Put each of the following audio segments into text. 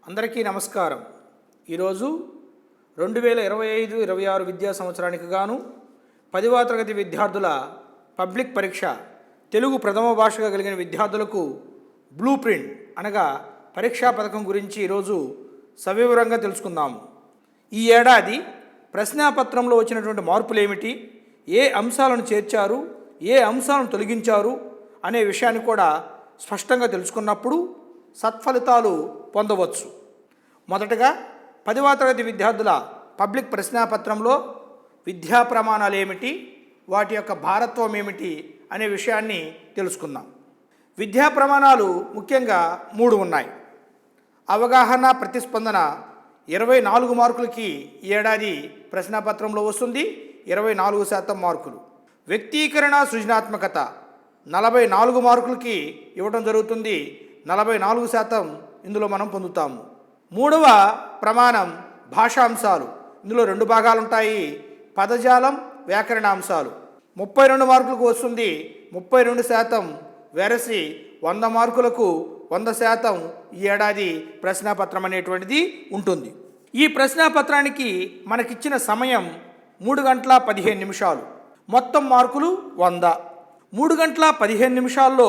అందరికీ నమస్కారం. ఈరోజు 2025-26 విద్యా సంవత్సరానికి గాను 10వ తరగతి విద్యార్థుల పబ్లిక్ పరీక్ష తెలుగు ప్రథమ భాషగా కలిగిన విద్యార్థులకు బ్లూ ప్రింట్ అనగా పరీక్షా పథకం గురించి ఈరోజు సవివరంగా తెలుసుకుందాము. ఈ ఏడాది ప్రశ్నాపత్రంలో వచ్చినటువంటి మార్పులు ఏమిటి, ఏ అంశాలను చేర్చారు, ఏ అంశాలను తొలగించారు అనే విషయాన్ని కూడా స్పష్టంగా తెలుసుకున్నప్పుడు సత్ఫలితాలు పొందవచ్చు. మొదటగా 10వ తరగతి విద్యార్థుల పబ్లిక్ ప్రశ్నాపత్రంలో విద్యా ప్రమాణాలు ఏమిటి, వాటి యొక్క భారత్వం ఏమిటి అనే విషయాన్ని తెలుసుకుందాం. విద్యా ప్రమాణాలు ముఖ్యంగా 3 ఉన్నాయి. అవగాహన ప్రతిస్పందన 24 మార్కులకి ఈ ఏడాది ప్రశ్నాపత్రంలో వస్తుంది, 24% మార్కులు. వ్యక్తీకరణ సృజనాత్మకత 44 మార్కులకి ఇవ్వడం జరుగుతుంది, 44% ఇందులో మనం పొందుతాము. 3వ ప్రమాణం భాషాంశాలు. ఇందులో 2 భాగాలు ఉంటాయి, పదజాలం, వ్యాకరణాంశాలు. 32 మార్కులకు వస్తుంది, 32%. వెరసి 100 మార్కులకు 100% ఈ ఏడాది ప్రశ్నాపత్రం అనేటువంటిది ఉంటుంది. ఈ ప్రశ్నాపత్రానికి మనకిచ్చిన సమయం 3 గంటల 15 నిమిషాలు. మొత్తం మార్కులు 100. 3 గంటల 15 నిమిషాల్లో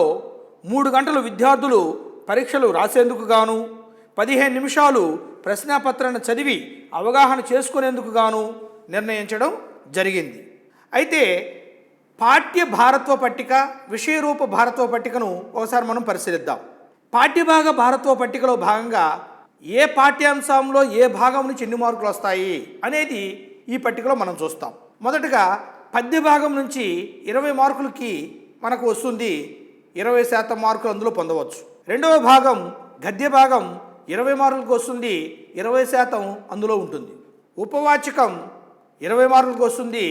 3 గంటలు విద్యార్థులు పరీక్షలు రాసేందుకు గాను, 15 నిమిషాలు ప్రశ్నాపత్రాన్ని చదివి అవగాహన చేసుకునేందుకు గాను నిర్ణయించడం జరిగింది. అయితే పాఠ్య భారత్వ పట్టిక, విషయరూప భారత్వ పట్టికను ఒకసారి మనం పరిశీలిద్దాం. పాఠ్యభాగ భారత్వ పట్టికలో భాగంగా ఏ పాఠ్యాంశంలో ఏ భాగం నుంచి ఎన్ని మార్కులు వస్తాయి అనేది ఈ పట్టికలో మనం చూస్తాం. మొదటగా పద్య భాగం నుంచి 20 మార్కులకి మనకు వస్తుంది, 20% మార్కులు అందులో పొందవచ్చు. రెండవ భాగం గద్య భాగం 20 మార్కులకు వస్తుంది, 20% అందులో ఉంటుంది. ఉపవాచకం 20 మార్కులకు వస్తుంది,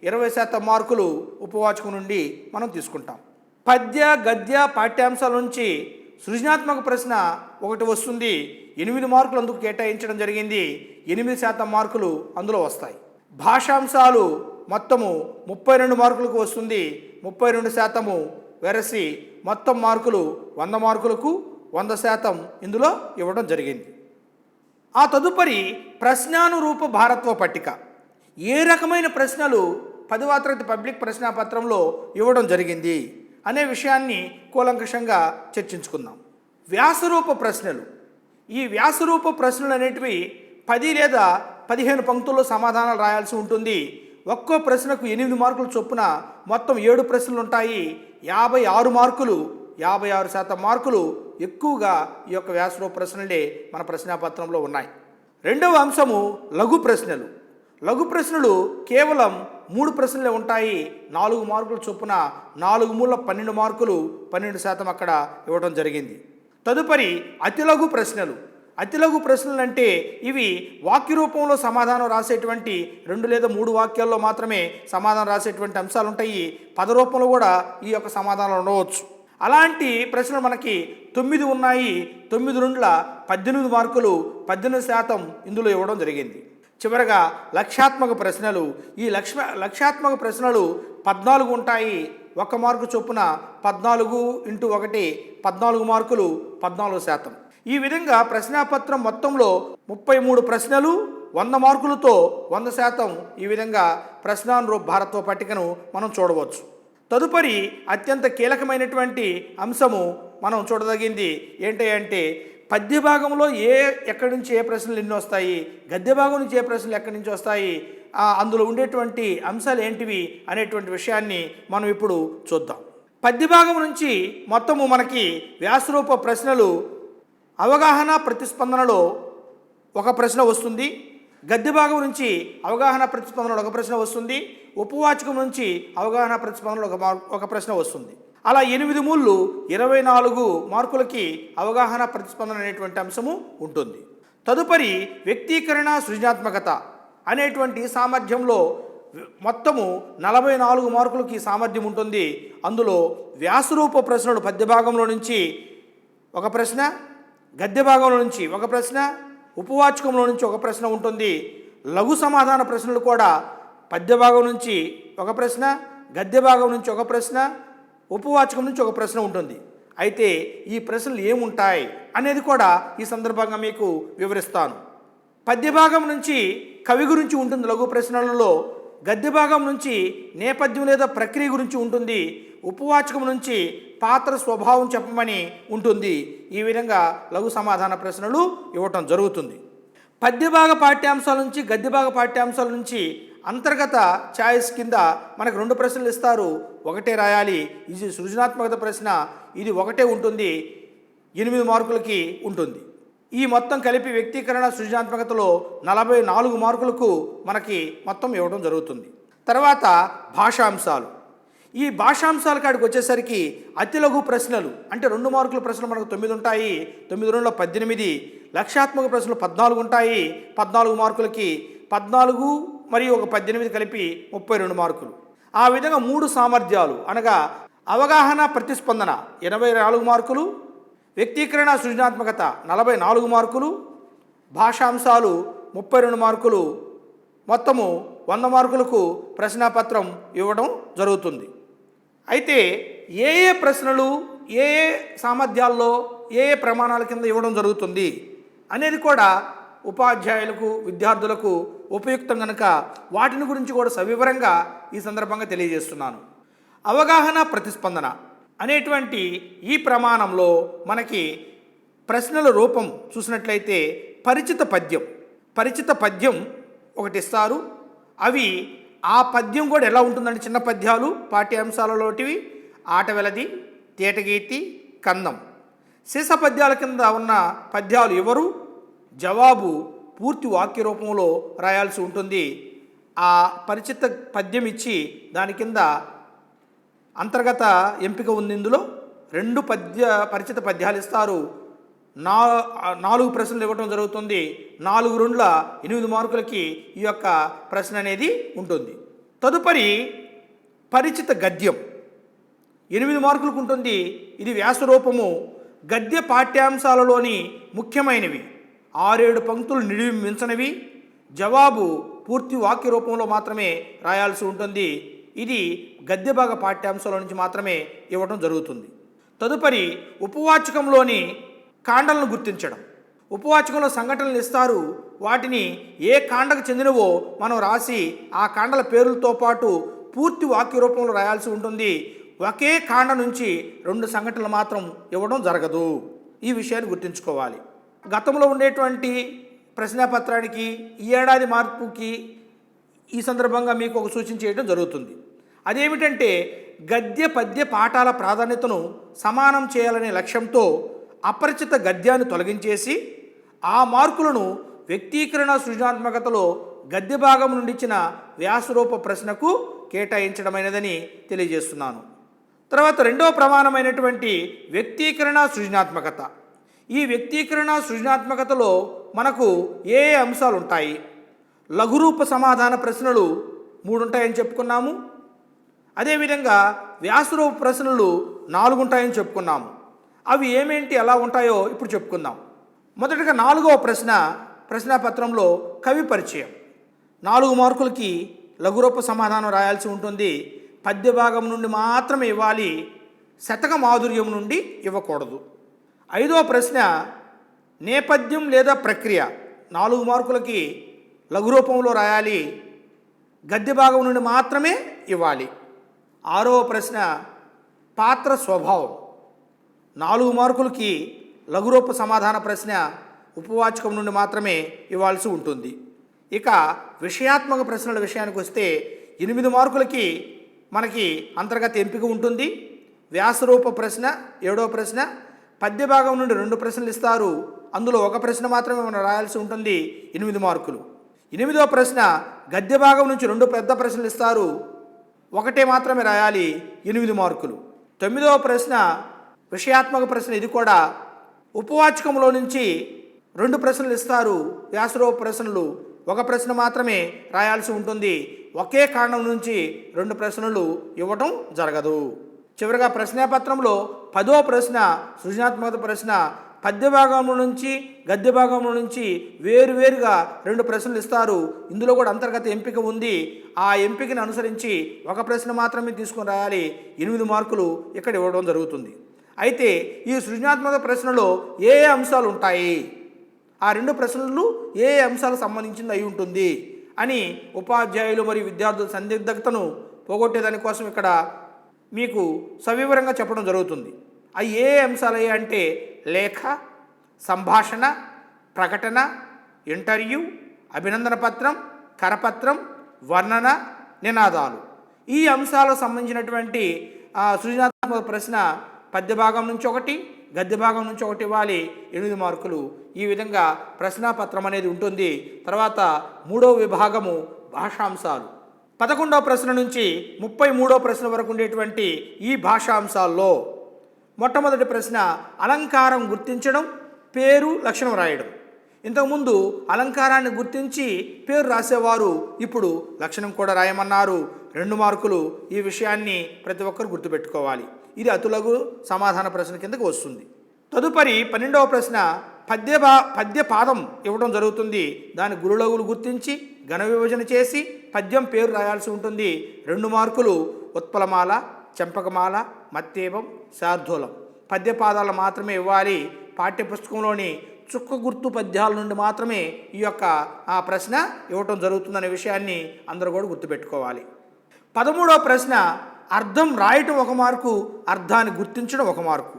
20% మార్కులు ఉపవాచకం నుండి మనం తీసుకుంటాం. పద్య గద్య పాఠ్యాంశాల నుంచి సృజనాత్మక ప్రశ్న ఒకటి వస్తుంది, 8 మార్కులు అందుకు కేటాయించడం జరిగింది, 8% మార్కులు అందులో వస్తాయి. భాషాంశాలు మొత్తము 32 మార్కులకు వస్తుంది, 32%. వెరసి మొత్తం మార్కులు 100 మార్కులకు 100% ఇందులో ఇవ్వడం జరిగింది. ఆ తదుపరి ప్రశ్నానురూప భారత్వ పట్టిక. ఏ రకమైన ప్రశ్నలు 10వ తరగతి పబ్లిక్ ప్రశ్నాపత్రంలో ఇవ్వడం జరిగింది అనే విషయాన్ని కూలంకషంగా చర్చించుకుందాం. వ్యాసరూప ప్రశ్నలు. ఈ వ్యాసరూప ప్రశ్నలు అనేటివి 10 లేదా 15 పంక్తుల్లో సమాధానాలు రాయాల్సి ఉంటుంది. ఒక్కో ప్రశ్నకు 8 మార్కులు చొప్పున మొత్తం 7 ప్రశ్నలు ఉంటాయి. 56 మార్కులు, 56% మార్కులు ఎక్కువగా ఈ యొక్క వ్యాసరూప ప్రశ్నలే మన ప్రశ్నాపత్రంలో ఉన్నాయి. రెండవ అంశము లఘు ప్రశ్నలు. లఘు ప్రశ్నలు కేవలం 3 ప్రశ్నలే ఉంటాయి, 4 మార్కులు చొప్పున 4 మూల 12 మార్కులు, 12% అక్కడ ఇవ్వడం జరిగింది. తదుపరి అతి లఘు ప్రశ్నలు. అతి లఘు ప్రశ్నలు అంటే ఇవి వాక్య రూపంలో సమాధానం రాసేటువంటి 2 లేదా 3 వాక్యాల్లో మాత్రమే సమాధానం రాసేటువంటి అంశాలు ఉంటాయి. పద రూపంలో కూడా ఈ యొక్క సమాధానాలు ఉండవచ్చు. అలాంటి ప్రశ్నలు మనకి 9 ఉన్నాయి, 9 18 మార్కులు, 18% ఇందులో ఇవ్వడం జరిగింది. చివరగా లక్ష్యాత్మక ప్రశ్నలు. ఈ లక్ష్యాత్మక ప్రశ్నలు 14 ఉంటాయి, 1 మార్కు చొప్పున 14 × 1 14 మార్కులు, 14%. ఈ విధంగా ప్రశ్నాపత్రం మొత్తంలో 33 ప్రశ్నలు 100 మార్కులతో 100% ఈ విధంగా ప్రశ్నానురూప భారత్వ పట్టికను మనం చూడవచ్చు. తదుపరి అత్యంత కీలకమైనటువంటి అంశము మనం చూడదగింది ఏంటంటే పద్య భాగంలో ఎక్కడి నుంచి ఏ ప్రశ్నలు ఎన్ని వస్తాయి, గద్య భాగం నుంచి ఏ ప్రశ్నలు ఎక్కడి నుంచి వస్తాయి, అందులో ఉండేటువంటి అంశాలు ఏంటివి అనేటువంటి విషయాన్ని మనం ఇప్పుడు చూద్దాం. పద్య భాగం నుంచి మొత్తము మనకి వ్యాసరూప ప్రశ్నలు అవగాహన ప్రతిస్పందనలో ఒక ప్రశ్న వస్తుంది, గద్య భాగం నుంచి అవగాహన ప్రతిస్పందనలో ఒక ప్రశ్న వస్తుంది, ఉపవాచకం నుంచి అవగాహన ప్రతిస్పందనలో ఒక ప్రశ్న వస్తుంది. అలా 8 మూళ్ళు 24 మార్కులకి అవగాహన ప్రతిస్పందన అనేటువంటి అంశము ఉంటుంది. తదుపరి వ్యక్తీకరణ సృజనాత్మకత అనేటువంటి సామర్థ్యంలో మొత్తము 44 మార్కులకి సామర్థ్యం ఉంటుంది. అందులో వ్యాసరూప ప్రశ్నలు పద్య భాగంలో నుంచి ఒక ప్రశ్న, గద్య భాగంలో నుంచి ఒక ప్రశ్న, ఉపవాచకంలో నుంచి ఒక ప్రశ్న ఉంటుంది. లఘు సమాధాన ప్రశ్నలు కూడా పద్య భాగం నుంచి ఒక ప్రశ్న, గద్య భాగం నుంచి ఒక ప్రశ్న, ఉపవాచకం నుంచి ఒక ప్రశ్న ఉంటుంది. అయితే ఈ ప్రశ్నలు ఏముంటాయి అనేది కూడా ఈ సందర్భంగా మీకు వివరిస్తాను. పద్య భాగం నుంచి కవి గురించి ఉంటుంది లఘు ప్రశ్నలలో, గద్య భాగం నుంచి నేపథ్యం లేదా ప్రక్రియ గురించి ఉంటుంది, ఉపవాచకం నుంచి పాత్ర స్వభావం చెప్పమని ఉంటుంది. ఈ విధంగా లఘు సమాధాన ప్రశ్నలు ఇవ్వటం జరుగుతుంది. పద్యభాగ పాఠ్యాంశాల నుంచి గద్యభాగ పాఠ్యాంశాల నుంచి అంతర్గత ఛాయిస్ కింద మనకు 2 ప్రశ్నలు ఇస్తారు. ఒకటే రాయాలి. ఇది సృజనాత్మకత ప్రశ్న, ఇది ఒకటే ఉంటుంది, 8 మార్కులకి ఉంటుంది. ఈ మొత్తం కలిపి వ్యక్తీకరణ సృజనాత్మకతలో 44 మార్కులకు మనకి మొత్తం ఇవ్వడం జరుగుతుంది. తర్వాత భాషాంశాలు. ఈ భాషాంశాల కాడికి వచ్చేసరికి అతి లఘు ప్రశ్నలు అంటే 2 మార్కుల ప్రశ్నలు మనకు 9 ఉంటాయి. 9 2 18. లక్ష్యాత్మక ప్రశ్నలు 14 ఉంటాయి. 14 మార్కులకి 14 మరియు ఒక 18 కలిపి 32 మార్కులు. ఆ విధంగా 3 సామర్థ్యాలు అనగా అవగాహన ప్రతిస్పందన 84 మార్కులు, వ్యక్తీకరణ సృజనాత్మకత 44 మార్కులు, భాషాంశాలు 32 మార్కులు, మొత్తము 100 మార్కులకు ప్రశ్నాపత్రం ఇవ్వడం జరుగుతుంది. అయితే ఏ ఏ ప్రశ్నలు ఏ ఏ సామర్థ్యాల్లో ఏ ఏ ప్రమాణాల కింద ఇవ్వడం జరుగుతుంది అనేది కూడా ఉపాధ్యాయులకు విద్యార్థులకు ఉపయుక్తం కనుక వాటిని గురించి కూడా సవివరంగా ఈ సందర్భంగా తెలియజేస్తున్నాను. అవగాహన ప్రతిస్పందన అనేటువంటి ఈ ప్రమాణంలో మనకి ప్రశ్నల రూపం చూసినట్లయితే పరిచిత పద్యం ఒకటి ఇస్తారు. అవి ఆ పద్యం కూడా ఎలా ఉంటుందంటే చిన్న పద్యాలు పాఠ్యాంశాలలోటివి, ఆటవెలది, తేటగీతి, కందం. శీర్ష పద్యాల కింద ఉన్న పద్యాలు ఎవరు, జవాబు పూర్తి వాక్య రూపంలో రాయాల్సి ఉంటుంది. ఆ పరిచిత పద్యం ఇచ్చి దాని కింద అంతర్గత ఎంపిక ఉంది. ఇందులో 2 పరిచిత పద్యాలు ఇస్తారు. 4 ప్రశ్నలు ఇవ్వడం జరుగుతుంది. 4 2 8 మార్కులకి ఈ యొక్క ప్రశ్న అనేది ఉంటుంది. తదుపరి పరిచిత గద్యం 8 మార్కులకు ఉంటుంది. ఇది వ్యాసరూపము. గద్య పాఠ్యాంశాలలోని ముఖ్యమైనవి 6-7 పంక్తులు నిడివి మించనివి. జవాబు పూర్తి వాక్య రూపంలో మాత్రమే రాయాల్సి ఉంటుంది. ఇది గద్య భాగ పాఠ్యాంశాల నుంచి మాత్రమే ఇవ్వడం జరుగుతుంది. తదుపరి ఉపవాచకంలోని కాండలను గుర్తించడం. ఉపవాచకంలో సంఘటనలు ఇస్తారు. వాటిని ఏ కాండకు చెందినవో మనం రాసి ఆ కాండల పేర్లతో పాటు పూర్తి వాక్య రూపంలో రాయాల్సి ఉంటుంది. ఒకే కాండ నుంచి 2 సంఘటనలు మాత్రం ఇవ్వడం జరగదు. ఈ విషయాన్ని గుర్తుంచుకోవాలి. గతంలో ఉండేటువంటి ప్రశ్నాపత్రానికి ఈ ఏడాది మార్పుకి ఈ సందర్భంగా మీకు ఒక సూచన చేయడం జరుగుతుంది. అదేమిటంటే గద్య పద్య పాఠాల ప్రాధాన్యతను సమానం చేయాలనే లక్ష్యంతో అపరిచిత గద్యాన్ని తొలగించేసి ఆ మార్కులను వ్యక్తీకరణ సృజనాత్మకతలో గద్య భాగం నుండి ఇచ్చిన వ్యాసరూప ప్రశ్నకు కేటాయించడమైనదని తెలియజేస్తున్నాను. తర్వాత 2వ ప్రమాణమైనటువంటి వ్యక్తీకరణ సృజనాత్మకత. ఈ వ్యక్తీకరణ సృజనాత్మకతలో మనకు ఏ ఏ అంశాలు ఉంటాయి? లఘురూప సమాధాన ప్రశ్నలు 3 ఉంటాయని చెప్పుకున్నాము. అదేవిధంగా వ్యాసరూప ప్రశ్నలు 4 ఉంటాయని చెప్పుకున్నాము. అవి ఏమేంటి ఎలా ఉంటాయో ఇప్పుడు చెప్పుకుందాం. మొదటగా 4వ ప్రశ్నాపత్రంలో కవి పరిచయం. 4 మార్కులకి లఘురూప సమాధానం రాయాల్సి ఉంటుంది. పద్య భాగం నుండి మాత్రమే ఇవ్వాలి, శతక మాధుర్యం నుండి ఇవ్వకూడదు. 5వ ప్రశ్న నేపథ్యం లేదా ప్రక్రియ. 4 మార్కులకి లఘురూపంలో రాయాలి, గద్య భాగం నుండి మాత్రమే ఇవ్వాలి. 6వ ప్రశ్న పాత్ర స్వభావం. 4 మార్కులకి లఘురూప సమాధాన ప్రశ్న ఉపవాచకం నుండి మాత్రమే ఇవ్వాల్సి ఉంటుంది. ఇక విషయాత్మక ప్రశ్నల విషయానికి వస్తే 8 మార్కులకి మనకి అంతర్గత ఎంపిక ఉంటుంది. వ్యాసరూప ప్రశ్న 7వ ప్రశ్న. పద్య భాగం నుండి 2 ప్రశ్నలు ఇస్తారు. అందులో ఒక ప్రశ్న మాత్రమే మనం రాయాల్సి ఉంటుంది, 8 మార్కులు. 8వ ప్రశ్న గద్య భాగం నుంచి 2 పెద్ద ప్రశ్నలు ఇస్తారు, ఒకటే మాత్రమే రాయాలి, 8 మార్కులు. 9వ ప్రశ్న విషయాత్మక ప్రశ్న. ఇది కూడా ఉపవాచకంలో నుంచి 2 ప్రశ్నలు ఇస్తారు, వ్యాసరూప ప్రశ్నలు, ఒక ప్రశ్న మాత్రమే రాయాల్సి ఉంటుంది. ఒకే కాండం నుంచి 2 ప్రశ్నలు ఇవ్వటం జరగదు. చివరిగా ప్రశ్నాపత్రంలో 10వ ప్రశ్న సృజనాత్మక ప్రశ్న పద్య భాగంలో నుంచి గద్య భాగంలో నుంచి వేరువేరుగా 2 ప్రశ్నలు ఇస్తారు. ఇందులో కూడా అంతర్గత ఎంపిక ఉంది. ఆ ఎంపికను అనుసరించి ఒక ప్రశ్న మాత్రమే తీసుకొని రాయాలి. 8 మార్కులు ఇక్కడ ఇవ్వడం జరుగుతుంది. అయితే ఈ సృజనాత్మక ప్రశ్నలో ఏ అంశాలు ఉంటాయి, ఆ 2 ప్రశ్నలు ఏ అంశాలకు సంబంధించింది అయి ఉంటుంది అని ఉపాధ్యాయులు మరియు విద్యార్థుల సందిగ్ధతను పోగొట్టేదానికోసం ఇక్కడ మీకు సవివరంగా చెప్పడం జరుగుతుంది. అవి ఏ అంశాలు అంటే లేఖ, సంభాషణ, ప్రకటన, ఇంటర్వ్యూ, అభినందన పత్రం, కరపత్రం, వర్ణన, నినాదాలు. ఈ అంశాలకు సంబంధించినటువంటి సృజనాత్మక ప్రశ్న పద్య భాగం నుంచి ఒకటి, గద్య భాగం నుంచి ఒకటి ఇవ్వాలి. 8 మార్కులు. ఈ విధంగా ప్రశ్నాపత్రం అనేది ఉంటుంది. తర్వాత 3వ విభాగము భాషాంశాలు. 11వ ప్రశ్న నుంచి 33వ ప్రశ్న వరకు ఉండేటువంటి ఈ భాషాంశాల్లో మొట్టమొదటి ప్రశ్న అలంకారం గుర్తించడం, పేరు, లక్షణం రాయడం. ఇంతకుముందు అలంకారాన్ని గుర్తించి పేరు రాసేవారు, ఇప్పుడు లక్షణం కూడా రాయమన్నారు. 2 మార్కులు. ఈ విషయాన్ని ప్రతి ఒక్కరు గుర్తుపెట్టుకోవాలి. ఇది అతులగు సమాధాన ప్రశ్న కిందకు వస్తుంది. తదుపరి 12వ ప్రశ్న పద్య పాదం ఇవ్వడం జరుగుతుంది. దాని గురులగులు గుర్తించి ఘన విభజన చేసి పద్యం పేరు రాయాల్సి ఉంటుంది. 2 మార్కులు. ఉత్పలమాల, చెంపకమాల, మత్తేవం, శార్దూలం పద్యపాదాలు మాత్రమే ఇవ్వాలి. పాఠ్యపుస్తకంలోని చుక్క గుర్తు పద్యాల నుండి మాత్రమే ఈ యొక్క ప్రశ్న ఇవ్వటం జరుగుతుందనే విషయాన్ని అందరూ కూడా గుర్తుపెట్టుకోవాలి. 13వ ప్రశ్న అర్థం రాయటం 1 మార్కు, అర్థాన్ని గుర్తించడం 1 మార్కు.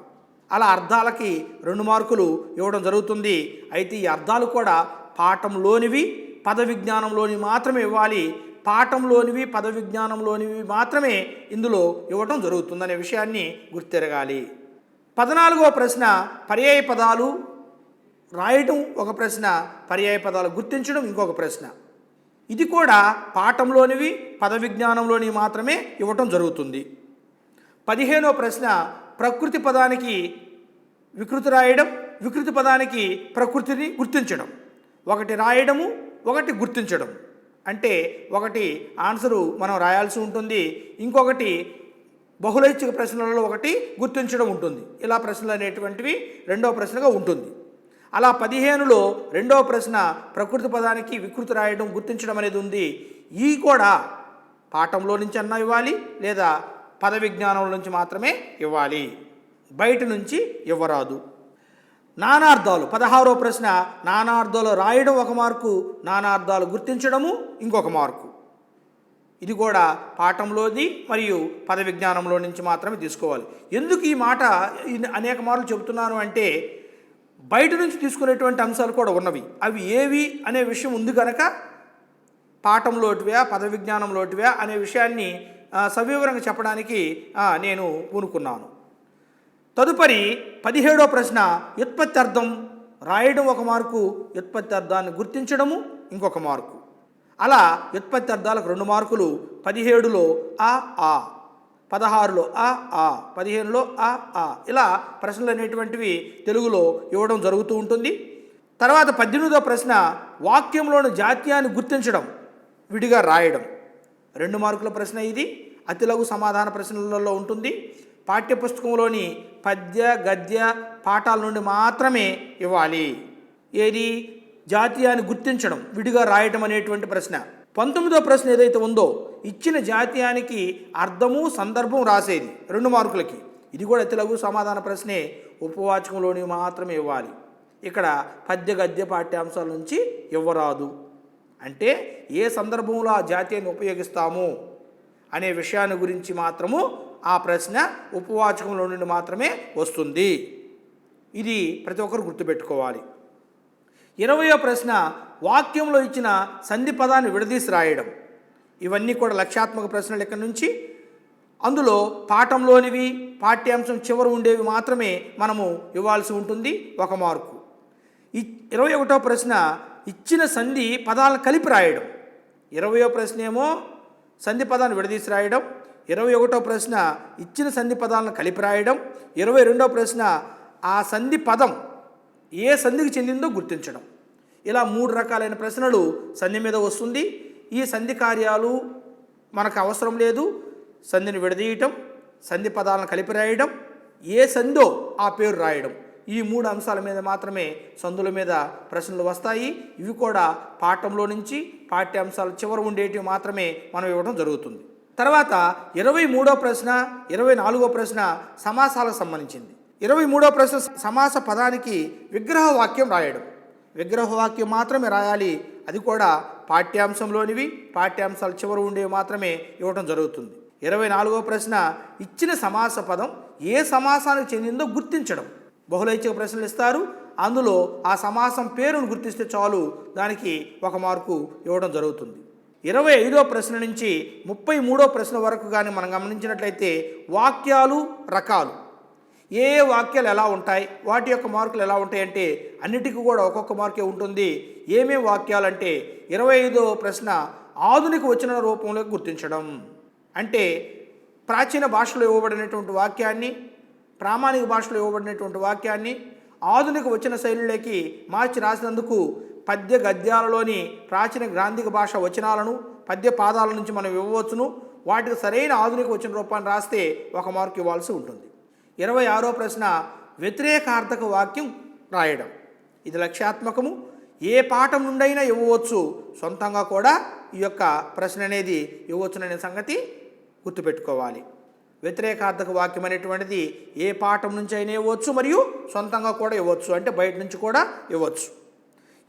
అలా అర్థాలకి 2 మార్కులు ఇవ్వడం జరుగుతుంది. అయితే ఈ అర్థాలు కూడా పాఠంలోనివి, పద విజ్ఞానంలోని మాత్రమే ఇవ్వాలి. పాఠంలోనివి, పద విజ్ఞానంలోనివి మాత్రమే ఇందులో ఇవ్వటం జరుగుతుందనే విషయాన్ని గుర్తెరగాలి. 14వ ప్రశ్న పర్యాయ పదాలు రాయటం 1 ప్రశ్న, పర్యాయ పదాలు గుర్తించడం ఇంకొక ప్రశ్న. ఇది కూడా పాఠంలోనివి, పద విజ్ఞానంలోని మాత్రమే ఇవ్వటం జరుగుతుంది. 15వ ప్రశ్న ప్రకృతి పదానికి వికృతి రాయడం, వికృతి పదానికి ప్రకృతిని గుర్తించడం. 1 రాయడము, 1 గుర్తించడం. అంటే 1 ఆన్సరు మనం రాయాల్సి ఉంటుంది, ఇంకొకటి బహుళైచ్ఛిక ప్రశ్నలలో 1 గుర్తించడం ఉంటుంది. ఇలా ప్రశ్నలు అనేటువంటివి 2వ ప్రశ్నగా ఉంటుంది. అలా 15లో 2వ ప్రశ్న ప్రకృతి పదానికి వికృతి రాయడం, గుర్తించడం అనేది ఉంది. ఈ కూడా పాఠంలో నుంచి అన్నా ఇవ్వాలి, లేదా పద విజ్ఞానం నుంచి మాత్రమే ఇవ్వాలి, బయట నుంచి ఇవ్వరాదు. నానార్థాలు 16వ ప్రశ్న నానార్థాలు రాయడం 1 మార్కు, నానార్థాలు గుర్తించడము ఇంకొక మార్కు. ఇది కూడా పాఠంలోది మరియు పద విజ్ఞానంలో నుంచి మాత్రమే తీసుకోవాలి. ఎందుకు ఈ మాట అనేక మార్లు చెబుతున్నాను అంటే బయట నుంచి తీసుకునేటువంటి అంశాలు కూడా ఉన్నవి. అవి ఏవి అనే విషయం ఉంది కనుక పాఠంలోటివా, పద విజ్ఞానంలోటివా అనే విషయాన్ని సవివరంగా చెప్పడానికి నేను పూనుకున్నాను. తదుపరి 17వ ప్రశ్న వ్యుత్పత్తి అర్థం రాయడం 1 మార్కు, వ్యుత్పత్తి అర్థాన్ని గుర్తించడము ఇంకొక మార్కు. అలా వ్యుత్పత్తి అర్థాలకు 2 మార్కులు. 17లో ఆ, 16లో ఆ, 15లో ఆ. ఇలా ప్రశ్నలు అనేటువంటివి తెలుగులో ఇవ్వడం జరుగుతూ ఉంటుంది. తర్వాత 18వ ప్రశ్న వాక్యంలోని జాతీయాన్ని గుర్తించడం, విడిగా రాయడం. 2 మార్కుల ప్రశ్న ఇది. అతి లఘు సమాధాన ప్రశ్నలలో ఉంటుంది. పాఠ్యపుస్తకంలోని పద్య, గద్య పాఠాల నుండి మాత్రమే ఇవ్వాలి. ఏది? జాతీయాన్ని గుర్తించడం, విడిగా రాయటం అనేటువంటి ప్రశ్న. 19వ ప్రశ్న ఏదైతే ఉందో ఇచ్చిన జాతీయానికి అర్థము, సందర్భం రాసేది 2 మార్కులకి. ఇది కూడా అతి లఘు సమాధాన ప్రశ్నే. ఉపవాచకంలోని మాత్రమే ఇవ్వాలి. ఇక్కడ పద్య, గద్య పాఠ్యాంశాల నుంచి ఇవ్వరాదు. అంటే ఏ సందర్భంలో ఆ జాతీయాన్ని ఉపయోగిస్తాము అనే విషయాన్ని గురించి మాత్రము ఆ ప్రశ్న ఉపవాచకంలో నుండి మాత్రమే వస్తుంది. ఇది ప్రతి ఒక్కరు గుర్తుపెట్టుకోవాలి. 20వ ప్రశ్న వాక్యంలో ఇచ్చిన సంధి పదాన్ని విడదీసి రాయడం. ఇవన్నీ కూడా లక్ష్యాత్మక ప్రశ్నలు ఇక్కడ నుంచి. అందులో పాఠంలోనివి, పాఠ్యాంశం చివర ఉండేవి మాత్రమే మనము ఇవ్వాల్సి ఉంటుంది, 1 మార్కు. 21వ ప్రశ్న ఇచ్చిన సంధి పదాలను కలిపి రాయడం. 20వ ప్రశ్న ఏమో సంధి పదాన్ని విడదీసి రాయడం. 21వ ప్రశ్న ఇచ్చిన సంధి పదాలను కలిపి రాయడం. 22వ ప్రశ్న ఆ సంధి పదం ఏ సంధికి చెందిందో గుర్తించడం. ఇలా 3 రకాలైన ప్రశ్నలు సంధి మీద వస్తుంది. ఈ సంధి కార్యాలు మనకు అవసరం లేదు. సంధిని విడదీయటం, సంధి పదాలను కలిపి రాయడం, ఏ సంధో ఆ పేరు రాయడం. ఈ 3 అంశాల మీద మాత్రమే సందుల మీద ప్రశ్నలు వస్తాయి. ఇవి కూడా పాఠంలో నుంచి పాఠ్యాంశాల చివర ఉండేటివి మాత్రమే మనం ఇవ్వడం జరుగుతుంది. తర్వాత 23వ ప్రశ్న, 24వ ప్రశ్న సమాసాలకు సంబంధించింది. 23వ ప్రశ్న సమాస పదానికి విగ్రహ వాక్యం రాయడం. విగ్రహ వాక్యం మాత్రమే రాయాలి. అది కూడా పాఠ్యాంశంలోనివి, పాఠ్యాంశాల చివర ఉండేవి మాత్రమే ఇవ్వడం జరుగుతుంది. 24వ ప్రశ్న ఇచ్చిన సమాస పదం ఏ సమాసానికి చెందిందో గుర్తించడం. బహుళైచ్ఛిక ప్రశ్నలు ఇస్తారు. అందులో ఆ సమాసం పేరును గుర్తిస్తే చాలు, దానికి 1 మార్కు ఇవ్వడం జరుగుతుంది. 25వ ప్రశ్న నుంచి 33వ ప్రశ్న వరకు కానీ మనం గమనించినట్లయితే వాక్యాలు రకాలు, ఏ వాక్యాలు ఎలా ఉంటాయి, వాటి యొక్క మార్కులు ఎలా ఉంటాయి అంటే అన్నిటికీ కూడా ఒక్కొక్క మార్కే ఉంటుంది. ఏమేమి వాక్యాలు అంటే 25వ ప్రశ్న ఆధునిక వచన రూపంలో గుర్తించడం. అంటే ప్రాచీన భాషలో ఇవ్వబడినటువంటి వాక్యాన్ని, ప్రామాణిక భాషలో ఇవ్వబడినటువంటి వాక్యాన్ని ఆధునిక వచన శైలిలోకి మార్చి రాసినందుకు పద్య గద్యాలలోని ప్రాచీన గ్రాంధిక భాష వచనాలను పద్య పాదాల నుంచి మనం ఇవ్వవచ్చును. వాటికి సరైన ఆధునిక వచన రూపాన్ని రాస్తే 1 మార్కు ఇవ్వాల్సి ఉంటుంది. 26వ ప్రశ్న వ్యతిరేకార్థక వాక్యం రాయడం. ఇది లక్ష్యాత్మకము. ఏ పాఠం నుండైనా ఇవ్వవచ్చు, సొంతంగా కూడా ఈ యొక్క ప్రశ్న అనేది ఇవ్వచ్చుననే సంగతి గుర్తుపెట్టుకోవాలి. వ్యతిరేకార్థక వాక్యం అనేటువంటిది ఏ పాఠం నుంచి అయినా ఇవ్వచ్చు, మరియు సొంతంగా కూడా ఇవ్వచ్చు, అంటే బయట నుంచి కూడా ఇవ్వచ్చు.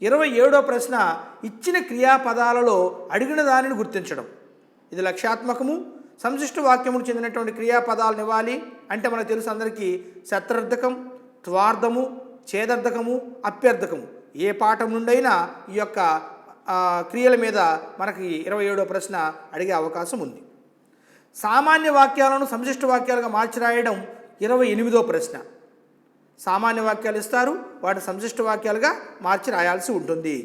27వ ప్రశ్న ఇచ్చిన క్రియాపదాలలో అడిగిన దానిని గుర్తించడం. ఇది లక్ష్యాత్మకము. సంశిష్ట వాక్యముకు చెందినటువంటి క్రియాపదాలను ఇవ్వాలి. అంటే మనకు తెలుసు అందరికీ శత్రర్థకం, త్వార్థము, ఛేదర్థకము, అప్యర్థకము. ఏ పాఠం నుండైనా ఈ యొక్క క్రియల మీద మనకి 27వ ప్రశ్న అడిగే అవకాశం ఉంది. సామాన్య వాక్యాలను సంశిష్ట వాక్యాలుగా మార్చి రాయడం 28వ ప్రశ్న. సామాన్య వాక్యాలు ఇస్తారు, వాటి సంశిష్ట వాక్యాలుగా మార్చి రాయాల్సి ఉంటుంది.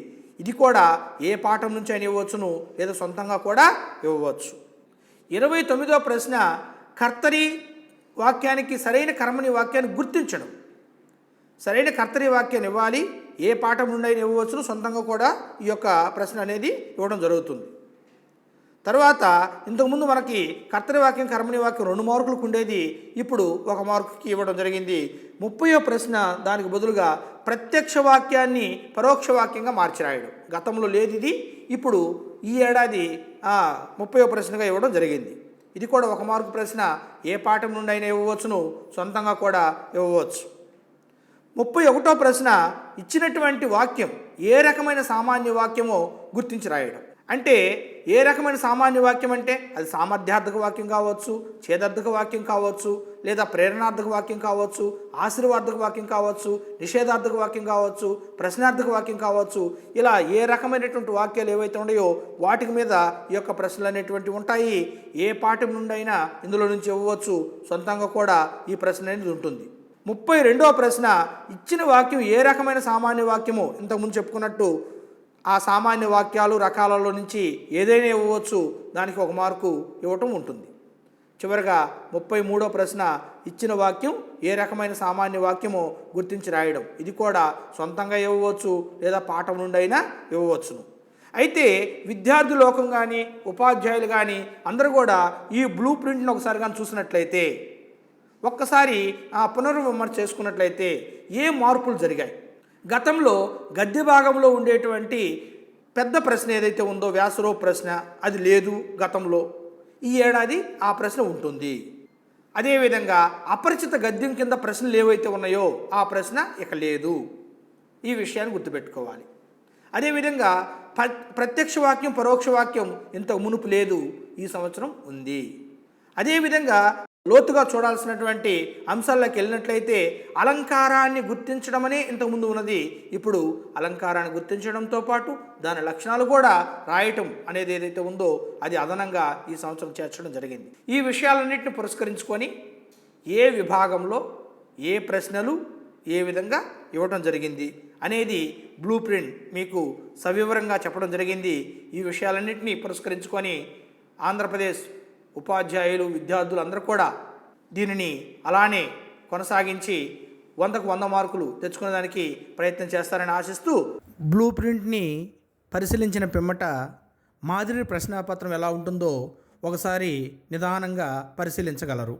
ఇది కూడా ఏ పాఠం నుంచి అయినా ఇవ్వచ్చును, లేదా సొంతంగా కూడా ఇవ్వవచ్చు. 29వ ప్రశ్న కర్తరి వాక్యానికి సరైన కర్మని వాక్యాన్ని గుర్తించడం. సరైన కర్తరి వాక్యాన్ని ఇవ్వాలి. ఏ పాఠం నుండి అయినా ఇవ్వవచ్చును, సొంతంగా కూడా ఈ యొక్క ప్రశ్న అనేది ఇవ్వడం జరుగుతుంది. తర్వాత ఇంతకుముందు మనకి కర్తరి వాక్యం కర్మని వాక్యం 2 మార్కులకు ఉండేది, ఇప్పుడు 1 మార్కుకి ఇవ్వడం జరిగింది. 30వ ప్రశ్న దానికి బదులుగా ప్రత్యక్ష వాక్యాన్ని పరోక్ష వాక్యంగా మార్చి రాయడం. గతంలో లేదు ఇది, ఇప్పుడు ఈ ఏడాది 30వ ప్రశ్నగా ఇవ్వడం జరిగింది. ఇది కూడా 1 మార్కు ప్రశ్న. ఏ పాఠం నుండి అయినా ఇవ్వవచ్చును, సొంతంగా కూడా ఇవ్వవచ్చు. 31వ ప్రశ్న ఇచ్చినటువంటి వాక్యం ఏ రకమైన సామాన్య వాక్యమో గుర్తించి రాయడం. అంటే ఏ రకమైన సామాన్య వాక్యం అంటే అది సామర్థ్యార్థక వాక్యం కావచ్చు, ఛేదార్థక వాక్యం కావచ్చు, లేదా ప్రేరణార్థక వాక్యం కావచ్చు, ఆశీర్వాదక వాక్యం కావచ్చు, నిషేధార్థక వాక్యం కావచ్చు, ప్రశ్నార్థక వాక్యం కావచ్చు. ఇలా ఏ రకమైనటువంటి వాక్యాలు ఏవైతే ఉన్నాయో వాటి మీద ఈ యొక్క ప్రశ్నలు అనేటువంటివి ఉంటాయి. ఏ పాఠం నుండి అయినా ఇందులో నుంచి ఇవ్వవచ్చు, సొంతంగా కూడా ఈ ప్రశ్న అనేది ఉంటుంది. 32వ ప్రశ్న ఇచ్చిన వాక్యం ఏ రకమైన సామాన్య వాక్యమో ఇంతకుముందు చెప్పుకున్నట్టు ఆ సామాన్య వాక్యాలు రకాలలో నుంచి ఏదైనా ఇవ్వవచ్చు, దానికి 1 మార్కు ఇవ్వటం ఉంటుంది. చివరగా 33వ ప్రశ్న ఇచ్చిన వాక్యం ఏ రకమైన సామాన్య వాక్యమో గుర్తించి రాయడం. ఇది కూడా సొంతంగా ఇవ్వవచ్చు, లేదా పాఠం నుండి అయినా ఇవ్వవచ్చును. అయితే విద్యార్థి లోకం కానీ ఉపాధ్యాయులు కానీ అందరూ కూడా ఈ బ్లూ ప్రింట్ని ఒకసారి కానీ చూసినట్లయితే, ఒక్కసారి పునర్విమర్శ చేసుకున్నట్లయితే ఏ మార్పులు జరిగాయి. గతంలో గద్య భాగంలో ఉండేటువంటి పెద్ద ప్రశ్న ఏదైతే ఉందో వ్యాసరూప ప్రశ్న, అది లేదు గతంలో. ఈ ఏడాది ఆ ప్రశ్న ఉంటుంది. అదేవిధంగా అపరిచిత గద్యం కింద ప్రశ్నలు ఏవైతే ఉన్నాయో ఆ ప్రశ్న ఇక లేదు. ఈ విషయాన్ని గుర్తుపెట్టుకోవాలి. అదేవిధంగా ప్రత్యక్ష వాక్యం పరోక్ష వాక్యం ఇంతకు మునుపు లేదు, ఈ సంవత్సరం ఉంది. అదేవిధంగా లోతుగా చూడాల్సినటువంటి అంశాల్లోకి వెళ్ళినట్లయితే అలంకారాన్ని గుర్తించడం అనే ఇంతకుముందు ఉన్నది, ఇప్పుడు అలంకారాన్ని గుర్తించడంతో పాటు దాని లక్షణాలు కూడా రాయటం అనేది ఏదైతే ఉందో అది అదనంగా ఈ సంవత్సరం చేర్చడం జరిగింది. ఈ విషయాలన్నింటిని పురస్కరించుకొని ఏ విభాగంలో ఏ ప్రశ్నలు ఏ విధంగా ఇవ్వడం జరిగింది అనేది బ్లూ ప్రింట్ మీకు సవివరంగా చెప్పడం జరిగింది. ఈ విషయాలన్నింటినీ పురస్కరించుకొని ఆంధ్రప్రదేశ్ ఉపాధ్యాయులు విద్యార్థులు అందరూ కూడా దీనిని అలానే కొనసాగించి 100కు 100 మార్కులు తెచ్చుకునేదానికి ప్రయత్నం చేస్తారని ఆశిస్తూ, బ్లూ ప్రింట్ని పరిశీలించిన పిమ్మట మాదిరి ప్రశ్నాపత్రం ఎలా ఉంటుందో ఒకసారి నిదానంగా పరిశీలించగలరు.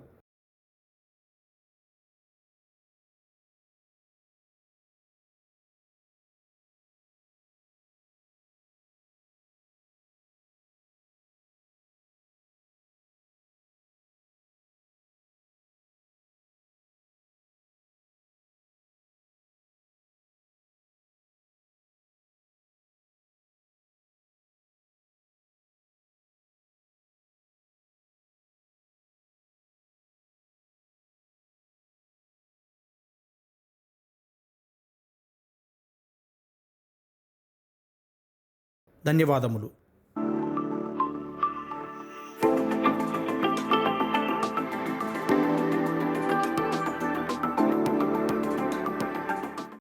ధన్యవాదములు.